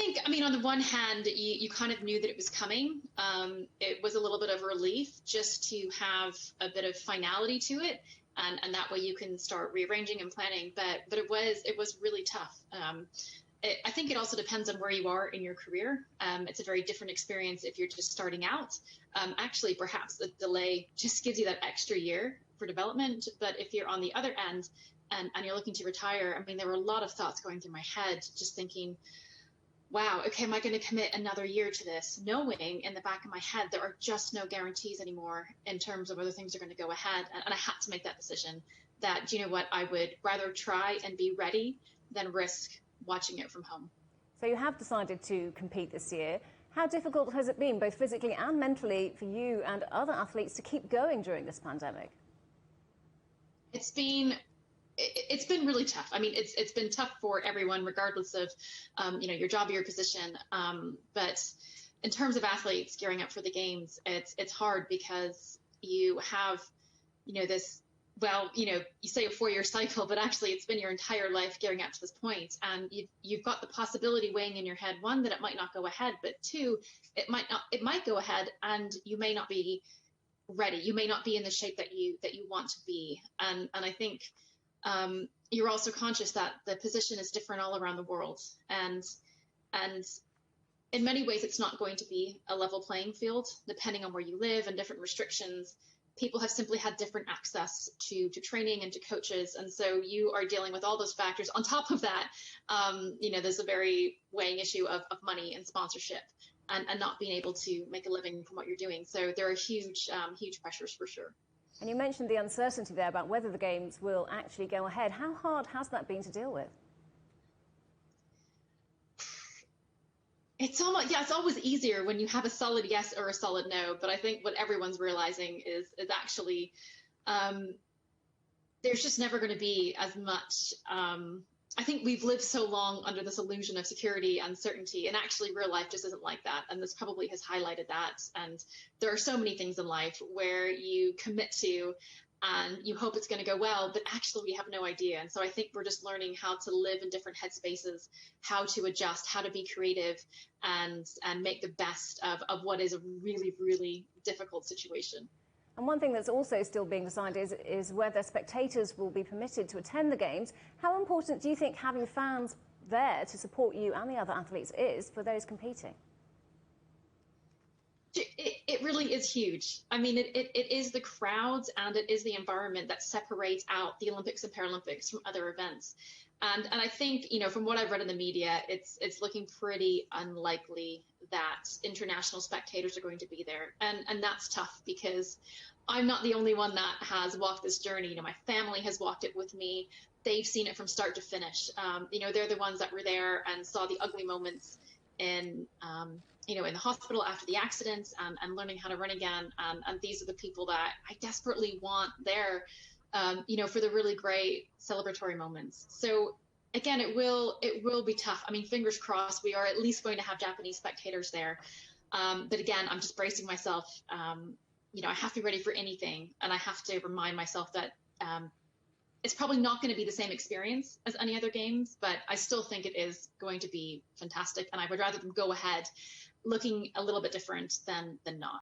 think, I mean, on the one hand, you kind of knew that it was coming. It was a little bit of a relief just to have a bit of finality to it. And that way you can start rearranging and planning. But it was really tough. I think it also depends on where you are in your career. It's a very different experience if you're just starting out. Actually, perhaps the delay just gives you that extra year for development. But if you're on the other end and you're looking to retire, I mean, there were a lot of thoughts going through my head, just thinking, wow, okay, am I going to commit another year to this? Knowing in the back of my head, there are just no guarantees anymore in terms of whether things are going to go ahead. And I had to make that decision that, you know what, I would rather try and be ready than risk watching it from home. So you have decided to compete this year. How difficult has it been, both physically and mentally, for you and other athletes to keep going during this pandemic? It's been really tough. I mean, it's been tough for everyone, regardless of, your job or your position. But in terms of athletes gearing up for the games, it's hard because you have, this, you say a 4-year cycle, but actually it's been your entire life gearing up to this point. And you've got the possibility weighing in your head, one, that it might not go ahead, but two, it might go ahead and you may not be ready. You may not be in the shape that you want to be. And I think, you're also conscious that the position is different all around the world. And in many ways, it's not going to be a level playing field, depending on where you live and different restrictions. People have simply had different access to training and to coaches. And so you are dealing with all those factors. On top of that, there's a very weighing issue of money and sponsorship and not being able to make a living from what you're doing. So there are huge pressures for sure. And you mentioned the uncertainty there about whether the games will actually go ahead. How hard has that been to deal with? It's always easier when you have a solid yes or a solid no. But I think what everyone's realizing is actually there's just never going to be as much. I think we've lived so long under this illusion of security and certainty, and actually real life just isn't like that. And this probably has highlighted that. And there are so many things in life where you commit to and you hope it's going to go well, but actually we have no idea. And so I think we're just learning how to live in different headspaces, how to adjust, how to be creative and make the best of what is a really, really difficult situation. And one thing that's also still being decided is whether spectators will be permitted to attend the Games. How important do you think having fans there to support you and the other athletes is for those competing? It really is huge. I mean, it is the crowds and it is the environment that separates out the Olympics and Paralympics from other events. And I think, from what I've read in the media, it's looking pretty unlikely that international spectators are going to be there. And that's tough because I'm not the only one that has walked this journey. My family has walked it with me. They've seen it from start to finish. They're the ones that were there and saw the ugly moments in the hospital after the accidents and learning how to run again. And these are the people that I desperately want there, for the really great celebratory moments. So again, it will be tough. I mean, fingers crossed, we are at least going to have Japanese spectators there. But again, I'm just bracing myself. I have to be ready for anything. And I have to remind myself that it's probably not going to be the same experience as any other games, but I still think it is going to be fantastic. And I would rather them go ahead looking a little bit different than not.